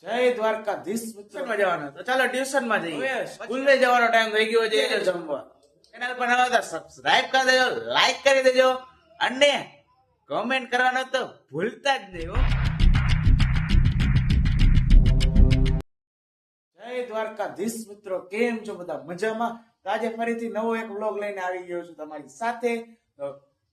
જય દ્વારકાધીશ ટ્યુશનમાં જવાનું તો ચાલો ટ્યુશન માં જઈએ. સ્કૂલે જવાનો ટાઈમ થઈ ગયો છે. જમવા ચેનલ પર નવા તો સબસ્ક્રાઇબ કરી દેજો, લાઈક કરી દેજો અને કમેન્ટ કરવાનું તો ભૂલતા જ નહીં હો. જય દ્વારકાધીશ મિત્રો, કેમ છો બધા? મજામાં? તો આજે ફરીથી નવો એક વ્લોગ લઈને આવી ગયો છું તમારી સાથે.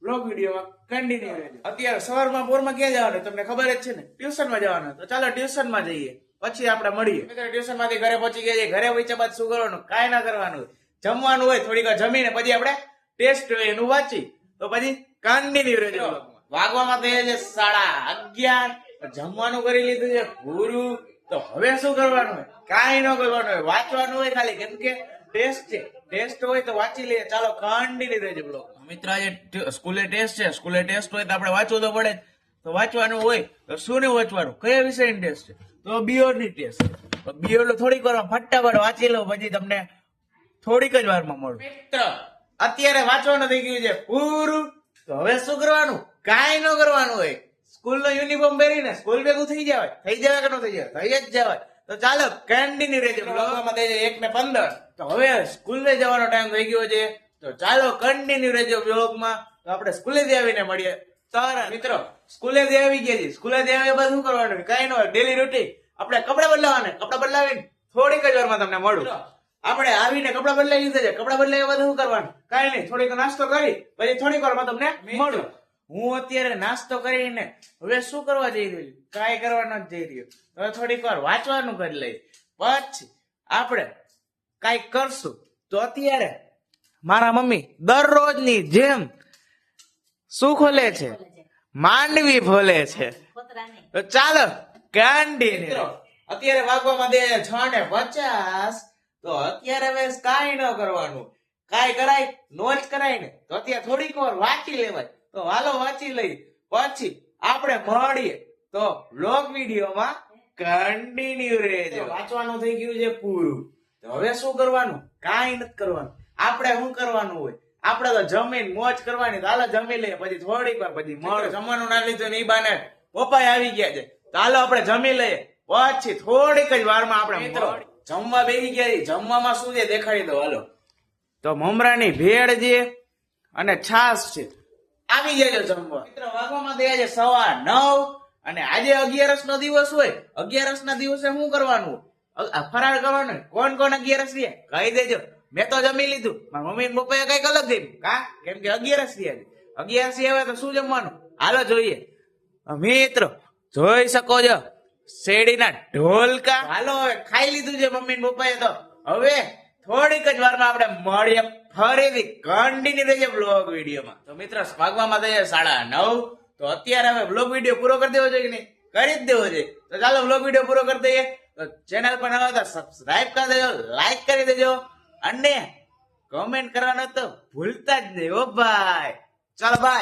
વ્લોગ વિડીયોમાં કન્ટિન્યુ રહેજો. અત્યારે સવારમાં પોરમાં ક્યાં જવાનું તમને ખબર જ છે ને, ટ્યુશનમાં જવાનું. તો ચાલો ટ્યુશનમાં જઈએ, પછી આપણે મળીએ. ટ્યુશન માંથી ઘરે પહોંચી ગયા. ઘરે પહોંચ્યા બાદ શું કરવાનું? કાંઈ ના કરવાનું, જમવાનું હોય. થોડીક વાર જમીને પછી આપણે ટેસ્ટ હોય એનું વાંચી, તો પછી કન્ટિન્યુ રહેજો. વાગવામાં તો એ છે 11:30. જમવાનું કરી લીધું છે પૂરું. તો હવે શું કરવાનું હોય? કાંઈ ન કરવાનું હોય, વાંચવાનું હોય ખાલી, કેમ કે ટેસ્ટ છે. ટેસ્ટ હોય તો વાંચી લઈએ. ચાલો કન્ટિન્યુ રહેજો બ્લોગ. મિત્ર આજે સ્કૂલે ટેસ્ટ છે. સ્કૂલે ટેસ્ટ હોય તો આપણે વાંચવું તો પડે. તો વાંચવાનું હોય તો શું ને વાંચવાનું? કયા વિષયની ટેસ્ટ છે? તો બીઓડ ની ટેસ્ટ. તો બીઓડ થોડીક વાર ફટાફટ વાંચી લો, પછી તમને થોડીક જ વારમાં મળું. મિત્ર અત્યારે વાંચવાનું થઈ ગયું છે પૂરું. તો હવે શું કરવાનું? કાંઈ ન કરવાનું હોય. સ્કૂલ નો યુનિફોર્મ પહેરીને સ્કૂલ ભેગું થઈ જવાય. થઈ જવાય કે ન થઈ જવાય? થઈ જ જવાય. તો ચાલો કન્ટિન્યુ રહેજો. બ્લોગમાં થઈ જાય 1:15. તો હવે સ્કૂલે જવાનો ટાઈમ થઈ ગયો છે. તો ચાલો કન્ટિન્યુ રહેજો બ્લોગમાં. તો આપણે સ્કૂલેથી આવીને મળીએ. તારા મિત્રો સ્કૂલેથી આવી ગયા છે. સ્કૂલેથી આવ્યા બાદ શું કરવાનું? કઈ ન હોય, ડેલી રૂટીન. આપણે કપડા બદલાવાના. કપડા બદલાવીને થોડીક જ વારમાં તમને મળું. આપણે આવીને કપડા બદલાવી લીધા છે. કપડા બદલાવ્યા બાદ શું કરવાનું? કઈ નહીં, થોડીક નાસ્તો કરી પછી થોડીક વારમાં તમને મળું. હું અત્યારે નાસ્તો કરીને હવે શું કરવા જઈ રહ્યો? કાંઈ કરવા નથી જઈ રહ્યો. હવે થોડીક વાર વાંચવાનું કરી લઈ, પછી આપણે કાંઈક કરશું. તો અત્યારે મારા મમ્મી દરરોજની જેમ શું ખોલે છે? માંડવી ફોલે છે. તો ચાલો કન્ટિન્યુ. અત્યારે વાગવામાં દે 6:50. તો અત્યારે હવે કાંઈ ન કરવાનું. કાંઈ કરાય નો જ કરાય ને. તો અત્યારે થોડીક વાર વાંચી લેવાય. તો હાલો વાંચી લઈ, પછી આપણે મળીએ. તો વ્લોગ વિડીયોમાં કન્ટિન્યુ રહેજો. વાંચવાનું થઈ ગયું છે પૂરું. તો હવે શું કરવાનું? કાંઈ નથી કરવાનું. આપણે શું કરવાનું હોય? આપણે તો જમીન મોજ કરવાની. તો હાલો જમી લઈએ, પછી થોડીક વાર પછી મળે. જમવાનું ના લીધું ને ઈ બાને પપ્પા આવી ગયા છે. તો હાલો આપણે જમી લઈએ, પછી થોડીક જ વારમાં આપણે મિત્રો જમવા બેસી ગયા. જમવામાં શું છે દેખાડી દો હાલો. તો મમરાની ભેળ છે અને છાશ છે. આવી જાય જમવા. મિત્રો વાગવામાં થયા છે 9:15. અને આજે 11 નો દિવસ હોય. 11 ના દિવસે શું કરવાનું? ફરાળ કરવાનું. કોણ કોણ 11 છે કહી દેજો. મેં તો જમી લીધું. મારા મમ્મી ને પપ્પાએ કઈક અલગ થયું. કા? કેમ કે 11 છે. 11 આવે તો શું જમવાનું? હાલો જોઈએ. મિત્રો જોઈ શકો છો શેરડીના ઢોલકા. હાલો હવે ખાઈ લીધું છે મમ્મી ને પપ્પાએ. તો હવે થોડીક જ વારમાં આપણે મળીએ ફરીથી. કન્ટિન્યુ રહેજો બ્લોગ વિડીયોમાં. તો મિત્રો ભાગવામાં થયા 9:30. તો અત્યારે હવે બ્લોગ વિડીયો પૂરો કરી દેવો જોઈએ કે નહીં? કરી જ દેવો જોઈએ. તો ચાલો બ્લોગ વિડીયો પૂરો કરી દઈએ. તો ચેનલ પર નવા તો સબસ્ક્રાઇબ કરી દેજો, લાઈક કરી દેજો અને કમેન્ટ કરવાનું તો ભૂલતા જ નહીં હો ભાઈ. ચાલો બાય.